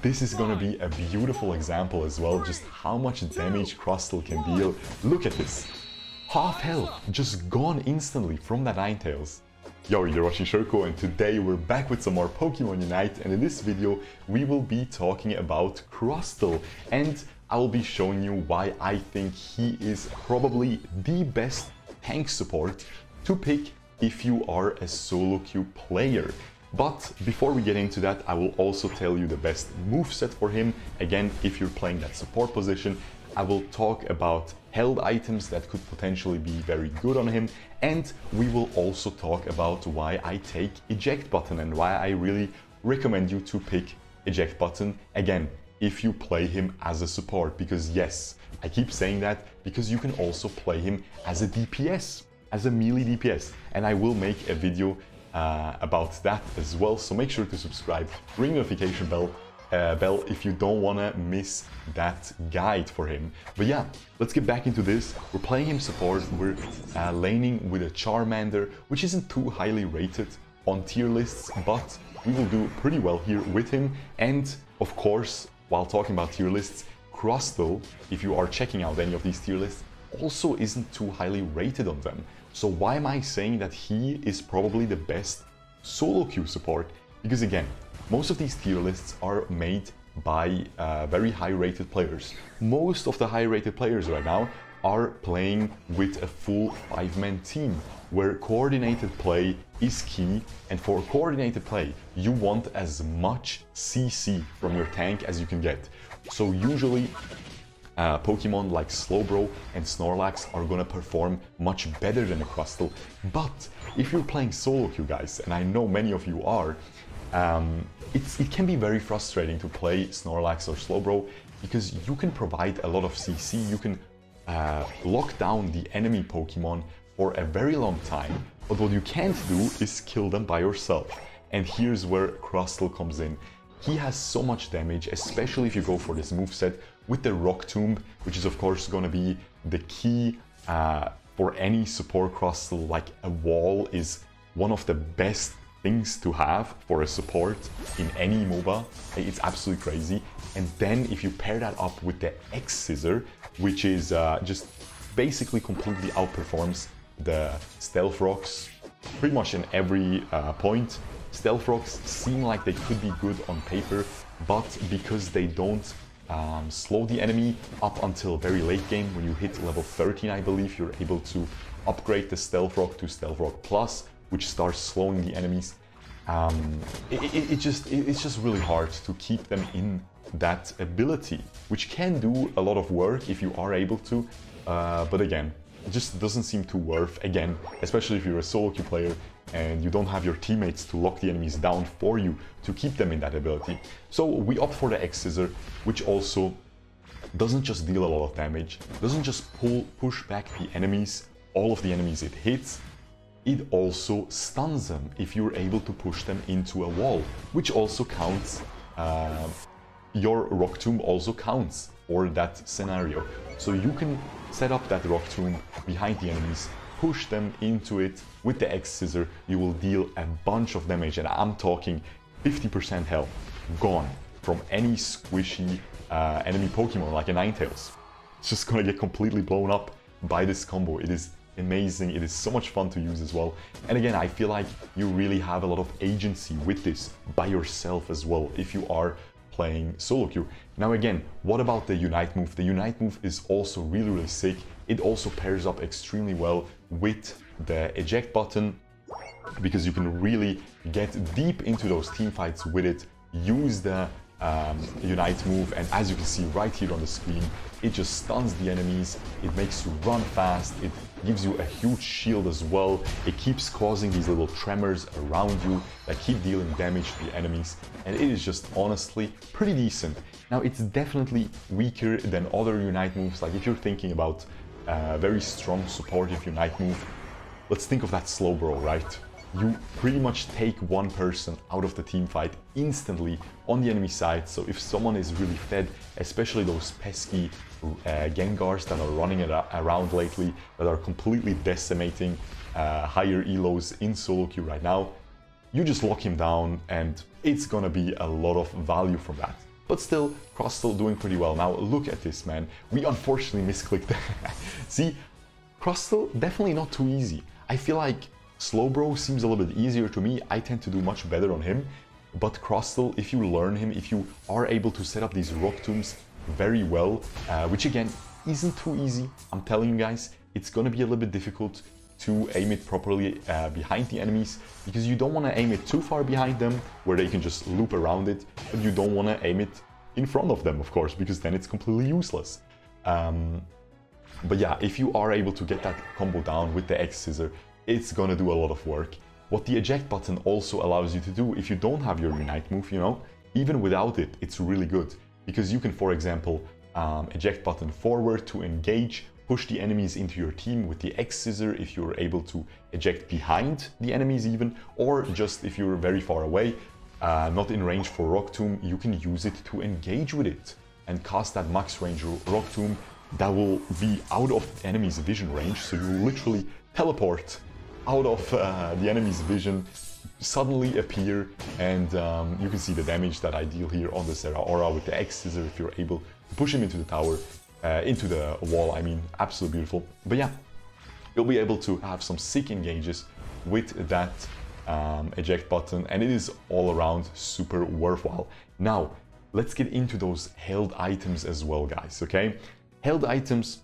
this is gonna be a beautiful example as well, just how much damage Crustle can deal. Look at this. Half health, just gone instantly from that Ninetales. Yo, you're watching Shirko, and today we're back with some more Pokemon Unite, and in this video we will be talking about Crustle, and I will be showing you why I think he is probably the best tank support to pick if you are a solo queue player. But before we get into that, I will also tell you the best moveset for him. Again, if you're playing that support position, I will talk about held items that could potentially be very good on him, and we will also talk about why I take eject button and why I really recommend you to pick eject button, again, if you play him as a support, because yes, I keep saying that because you can also play him as a DPS, as a melee DPS, and I will make a video about that as well, so make sure to subscribe, ring the notification bell if you don't want to miss that guide for him. But yeah, let's get back into this. We're playing him support, we're laning with a Charmander, which isn't too highly rated on tier lists, but we will do pretty well here with him. And of course, while talking about tier lists, Crustle, if you are checking out any of these tier lists, also isn't too highly rated on them. So why am I saying that he is probably the best solo queue support? Because again, most of these tier lists are made by very high rated players. Most of the high rated players right now are playing with a full 5-man team, where coordinated play is key, and for coordinated play you want as much CC from your tank as you can get. So usually Pokemon like Slowbro and Snorlax are gonna perform much better than a Crustle. But if you're playing solo queue, guys, and I know many of you are, it can be very frustrating to play Snorlax or Slowbro because you can provide a lot of CC, you can lock down the enemy Pokemon for a very long time, but what you can't do is kill them by yourself. And here's where Crustle comes in. He has so much damage, especially if you go for this moveset with the Rock Tomb, which is of course going to be the key for any support Crustle. Like a wall is one of the best things to have for a support in any MOBA. It's absolutely crazy. And then if you pair that up with the X Scissor, which is just basically completely outperforms the Stealth Rocks pretty much in every point. Stealth Rocks seem like they could be good on paper, but because they don't slow the enemy up until very late game, when you hit level 13, I believe, you're able to upgrade the Stealth Rock to Stealth Rock Plus, which starts slowing the enemies. It's just really hard to keep them in that ability, which can do a lot of work if you are able to, but again, it just doesn't seem to worth, again, especially if you're a solo queue player and you don't have your teammates to lock the enemies down for you to keep them in that ability. So we opt for the X Scissor, which also doesn't just deal a lot of damage, doesn't just push back the enemies, all of the enemies it hits, it also stuns them if you're able to push them into a wall, which also counts, your Rock Tomb also counts for that scenario. So you can set up that Rock Tomb behind the enemies, push them into it with the X Scissor, you will deal a bunch of damage, and I'm talking 50% health gone from any squishy enemy Pokemon like a Ninetales. It's just gonna get completely blown up by this combo. It is amazing, it is so much fun to use as well, and again, I feel like you really have a lot of agency with this by yourself as well if you are playing solo queue. Now again, what about the Unite move? The Unite move is also really sick. It also pairs up extremely well with the eject button because you can really get deep into those team fights with it. Use the Unite move, and as you can see right here on the screen, it just stuns the enemies, it makes you run fast, it gives you a huge shield as well, it keeps causing these little tremors around you that keep dealing damage to the enemies, and it is just honestly pretty decent. Now it's definitely weaker than other Unite moves. Like if you're thinking about very strong supportive Unite move, let's think of that Slowbro, right? You pretty much take one person out of the team fight instantly on the enemy side. So if someone is really fed, especially those pesky Gengars that are running around lately, that are completely decimating higher elos in solo queue right now, you just lock him down and it's gonna be a lot of value from that. but still, Crustle doing pretty well. Now, look at this, man. We unfortunately misclicked. See, Crustle, definitely not too easy. I feel like Slowbro seems a little bit easier to me. I tend to do much better on him. But Crustle, if you learn him, if you are able to set up these rock tombs very well, which again, isn't too easy. I'm telling you guys, it's gonna be a little bit difficult to aim it properly behind the enemies, because you don't want to aim it too far behind them where they can just loop around it, but you don't want to aim it in front of them, of course, because then it's completely useless. But yeah, if you are able to get that combo down with the X Scissor, it's gonna do a lot of work. What the eject button also allows you to do, if you don't have your Unite move, you know, even without it, it's really good, because you can, for example, eject button forward to engage, push the enemies into your team with the X Scissor if you're able to eject behind the enemies even, or just if you're very far away, not in range for Rock Tomb, you can use it to engage with it and cast that max range Rock Tomb that will be out of the enemy's vision range, so you literally teleport out of the enemy's vision, suddenly appear, and you can see the damage that I deal here on the Zeraora with the X Scissor if you're able to push him into the tower. Into the wall, I mean, absolutely beautiful. But yeah, you'll be able to have some sick engages with that eject button, and it is all around super worthwhile. Now, let's get into those held items as well, guys, okay? Held items,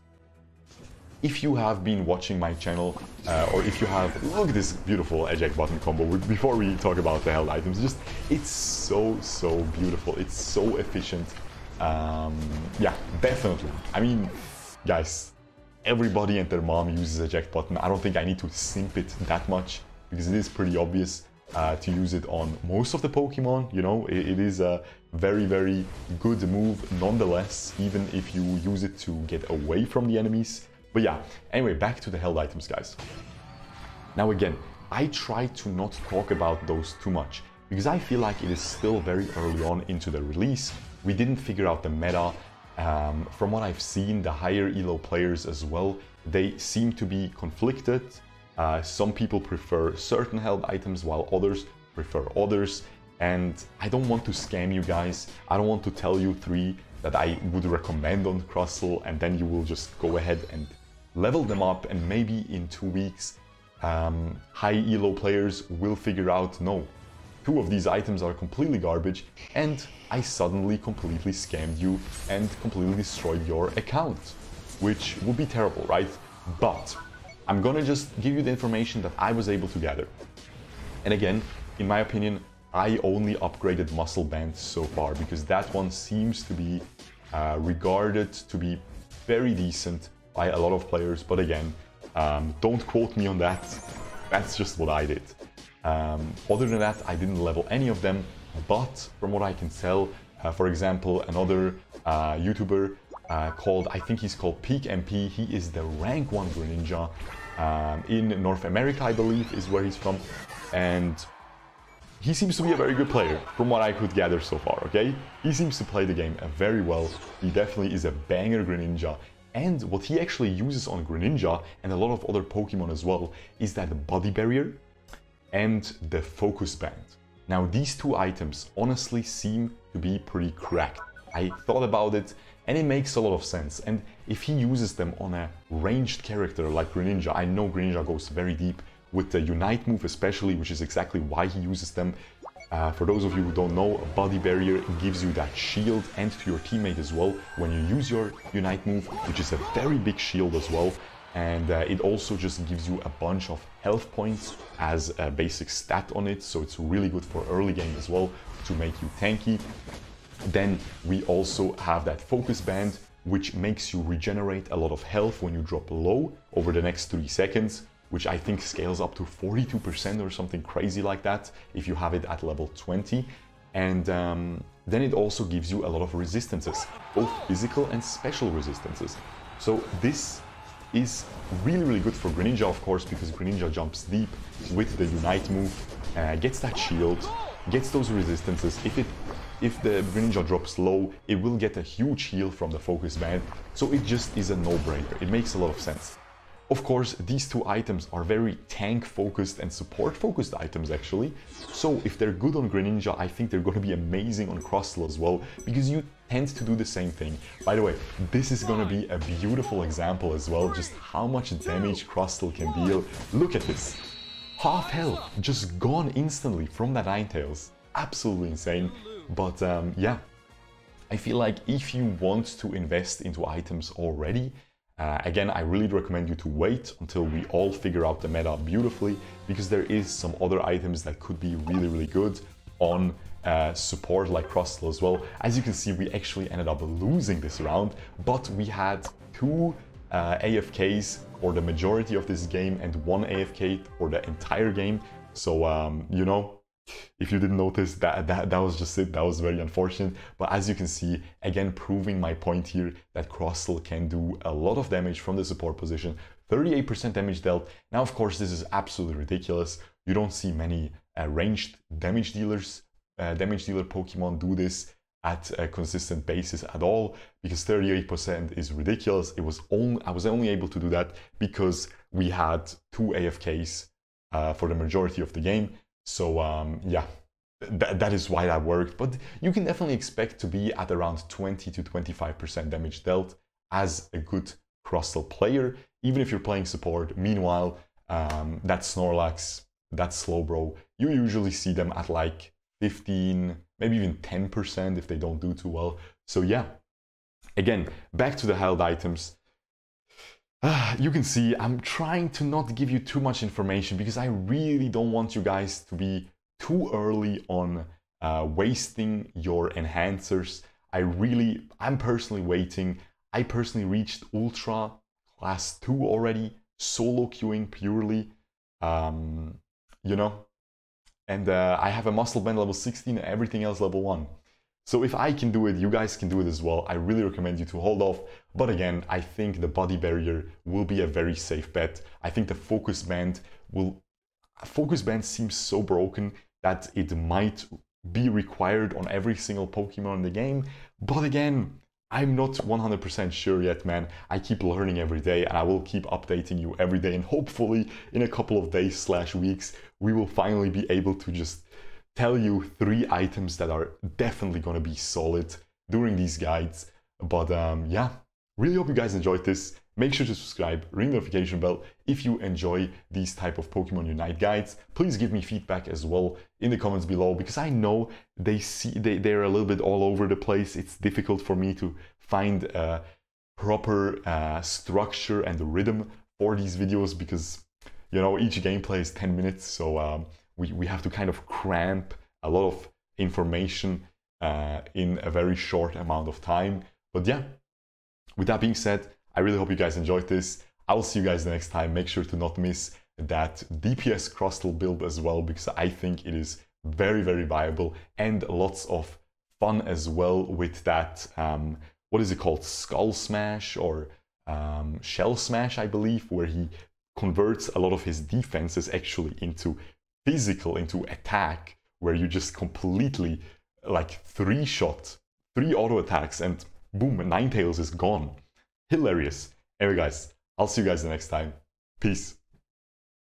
if you have been watching my channel, or if you have, look at this beautiful eject button combo. Before we talk about the held items, just, it's so beautiful, it's so efficient. Yeah, definitely. I mean, guys, everybody and their mom uses eject button. I don't think I need to simp it that much, because it is pretty obvious to use it on most of the Pokemon, you know. It is a very good move nonetheless, even if you use it to get away from the enemies. But yeah, anyway, back to the held items, guys. Now again, I try to not talk about those too much, because I feel like it is still very early on into the release. We didn't figure out the meta. From what I've seen, the higher elo players as well, they seem to be conflicted. Some people prefer certain held items while others prefer others. And I don't want to scam you guys. I don't want to tell you 3 that I would recommend on Crustle, and then you will just go ahead and level them up, and maybe in 2 weeks, high elo players will figure out, no, 2 of these items are completely garbage, and I suddenly completely scammed you and completely destroyed your account, which would be terrible, right? But I'm gonna just give you the information that I was able to gather. And again, in my opinion, I only upgraded Muscle Band so far, because that one seems to be regarded to be very decent by a lot of players. But again, don't quote me on that. That's just what I did. Other than that, I didn't level any of them, but from what I can tell, for example, another YouTuber called, I think he's called Peak MP, he is the rank 1 Greninja in North America, I believe, is where he's from, and he seems to be a very good player, from what I could gather so far, okay? He seems to play the game very well. He definitely is a banger Greninja. And what he actually uses on Greninja, and a lot of other Pokemon as well, is that Body Barrier and the Focus Band. Now, these 2 items honestly seem to be pretty cracked. I thought about it, and it makes a lot of sense. And if he uses them on a ranged character like Greninja, I know Greninja goes very deep with the Unite move especially, which is exactly why he uses them. For those of you who don't know, Body Barrier gives you that shield, and to your teammate as well when you use your Unite move, which is a very big shield as well. And it also just gives you a bunch of health points as a basic stat on it, so it's really good for early game as well to make you tanky. Then we also have that Focus Band, which makes you regenerate a lot of health when you drop low over the next 3 seconds, which I think scales up to 42% or something crazy like that if you have it at level 20. And then it also gives you a lot of resistances, both physical and special resistances. So this is really good for Greninja, of course, because Greninja jumps deep with the Unite move, gets that shield, gets those resistances. If the Greninja drops low, it will get a huge heal from the Focus Band, so it just is a no-brainer. It makes a lot of sense. Of course, these two items are very tank-focused and support-focused items, actually. So if they're good on Greninja, I think they're going to be amazing on Crustle as well, because you tend to do the same thing. By the way, this is going to be a beautiful example as well, just how much damage Crustle can deal. Look at this. Half health, just gone instantly from that Ninetales. Absolutely insane. But yeah, I feel like if you want to invest into items already, again, I really recommend you to wait until we all figure out the meta beautifully, because there is some other items that could be really, really good on support like Crustle as well. As you can see, we actually ended up losing this round, but we had two AFKs for the majority of this game and one AFK for the entire game. So, you know, if you didn't notice, that was just it. That was very unfortunate. But as you can see, again, proving my point here that Crustle can do a lot of damage from the support position. 38% damage dealt. Now, of course, this is absolutely ridiculous. You don't see many ranged damage dealer Pokemon do this at a consistent basis at all, because 38% is ridiculous. I was only able to do that because we had two AFKs for the majority of the game. So yeah, that is why that worked. But you can definitely expect to be at around 20 to 25% damage dealt as a good Crustle player, even if you're playing support. Meanwhile, that Snorlax, that Slowbro, you usually see them at like 15, maybe even 10% if they don't do too well. So yeah, again, back to the held items. You can see I'm trying to not give you too much information because I really don't want you guys to be too early on wasting your enhancers. I'm personally waiting. I personally reached Ultra Class 2 already, solo queuing purely, you know, and I have a Muscle Band level 16 and everything else level 1. So if I can do it, you guys can do it as well. I really recommend you to hold off. But again, I think the body barrier will be a very safe bet. I think the focus band seems so broken that it might be required on every single Pokemon in the game. But again, I'm not 100% sure yet, man. I keep learning every day and I will keep updating you every day. And hopefully in a couple of days / weeks, we will finally be able to just tell you 3 items that are definitely going to be solid during these guides. But yeah, really hope you guys enjoyed this. Make sure to subscribe, ring the notification bell if you enjoy these type of Pokemon Unite guides. Please give me feedback as well in the comments below, because I know they're a little bit all over the place. It's difficult for me to find a proper structure and rhythm for these videos, because, you know, each gameplay is 10 minutes. So we have to kind of cramp a lot of information in a very short amount of time. But yeah, with that being said, I really hope you guys enjoyed this. I will see you guys the next time. Make sure to not miss that DPS Crustle build as well, because I think it is very, very viable and lots of fun as well with that, what is it called? Skull Smash or Shell Smash, I believe, where he converts a lot of his defenses actually into physical, into attack, where you just completely like 3 auto attacks and boom, Ninetales is gone. Hilarious. Anyway guys, I'll see you guys the next time. Peace.